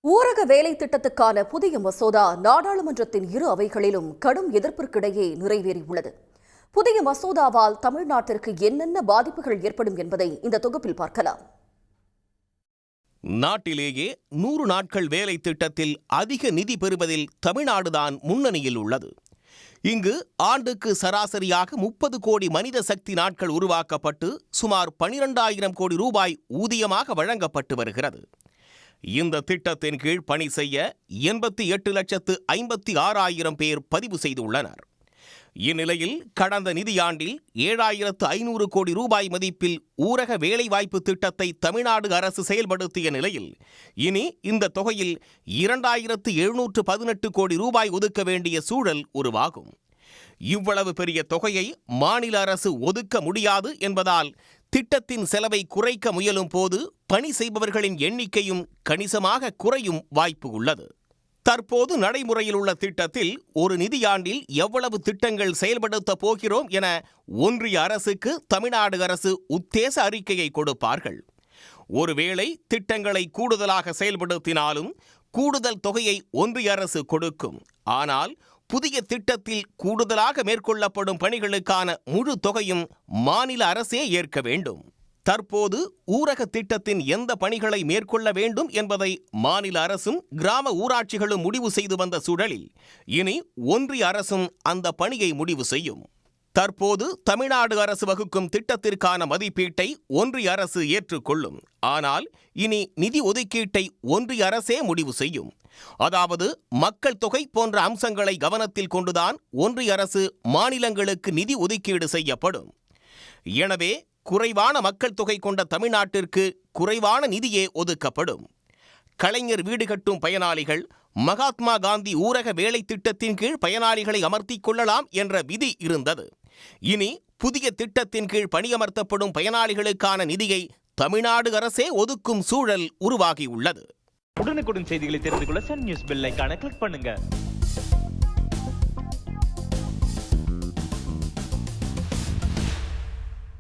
ஊரக வேலை திட்டத்துக்கான புதிய மசோதா நாடாளுமன்றத்தின் இரு அவைகளிலும் கடும் எதிர்ப்பிற்கிடையே நிறைவேறியுள்ளது. புதிய மசோதாவால் தமிழ்நாட்டிற்கு என்னென்ன பாதிப்புகள் ஏற்படும் என்பதை இந்த தொகுப்பில் பார்க்கலாம். நாட்டிலேயே 100 நாட்கள் வேலை திட்டத்தில் அதிக நிதி பெறுவதில் தமிழ்நாடுதான் முன்னணியில் உள்ளது. இங்கு ஆண்டுக்கு சராசரியாக 30 கோடி மனித சக்தி நாட்கள் உருவாக்கப்பட்டு சுமார் 12,000 கோடி ரூபாய் ஊதியமாக வழங்கப்பட்டு வருகிறது. இந்த திட்டத்தின் கீழ் பணி செய்ய 88,56,000 பேர் பதிவு செய்துள்ளனர். இந்நிலையில் கடந்த நிதியாண்டில் 7,500 கோடி ரூபாய் மதிப்பில் ஊரக வேலைவாய்ப்பு திட்டத்தை தமிழ்நாடு அரசு செயல்படுத்திய நிலையில் இனி இந்த தொகையில் 2,718 கோடி ரூபாய் ஒதுக்க வேண்டிய சூழல் உருவாகும். இவ்வளவு பெரிய தொகையை மாநில அரசு ஒதுக்க முடியாது என்பதால் திட்டத்தின் செலவை குறைக்க முயலும் போது பணி செய்பவர்களின் எண்ணிக்கையும் கணிசமாக குறையும் வாய்ப்பு உள்ளது. தற்போது நடைமுறையில் உள்ள திட்டத்தில் ஒரு நிதியாண்டில் எவ்வளவு திட்டங்கள் செயல்படுத்த போகிறோம் என ஒன்றிய அரசுக்கு தமிழ்நாடு அரசு உத்தேச அறிக்கையை கொடுப்பார்கள். ஒருவேளை திட்டங்களை கூடுதலாக செயல்படுத்தினாலும் கூடுதல் தொகையை ஒன்றிய அரசு கொடுக்கும். ஆனால் புதிய திட்டத்தில் கூடுதலாக மேற்கொள்ளப்படும் பணிகளுக்கான முழு தொகையும் மாநில அரசே ஏற்க வேண்டும். தற்போது ஊரக திட்டத்தின் எந்த பணிகளை மேற்கொள்ள வேண்டும் என்பதை மாநில அரசும் கிராம ஊராட்சிகளும் முடிவு செய்து வந்த சூழலில் இனி ஒன்றிய அரசும் அந்த பணியை முடிவு செய்யும். தற்போது தமிழ்நாடு அரசு வகுக்கும் திட்டத்திற்கான மதிப்பீட்டை ஒன்றிய அரசு ஏற்றுக்கொள்ளும். ஆனால் இனி நிதி ஒதுக்கீட்டை ஒன்றிய அரசே முடிவு செய்யும். அதாவது மக்கள் தொகை போன்ற அம்சங்களை கவனத்தில் கொண்டுதான் ஒன்றிய அரசு மாநிலங்களுக்கு நிதி ஒதுக்கீடு செய்யப்படும். எனவே குறைவான மக்கள் தொகை கொண்ட தமிழ்நாட்டிற்கு குறைவான நிதியே ஒதுக்கப்படும். கலைஞர் வீடு கட்டும் பயனாளிகள், மகாத்மா காந்தி ஊரக வேலை திட்டத்தின் கீழ் பயனாளிகளை அமர்த்திக் கொள்ளலாம் என்ற விதி இருந்தது. இனி புதிய திட்டத்தின் கீழ் பணியமர்த்தப்படும் பயனாளிகளுக்கான நிதியை தமிழ்நாடு அரசே ஒதுக்கும் சூழல் உருவாகியுள்ளது. உடனுக்குடன் செய்திகளை தெரிந்து கொள்ள சன் நியூஸ் பெல் ஐகானை கிளிக் பண்ணுங்க.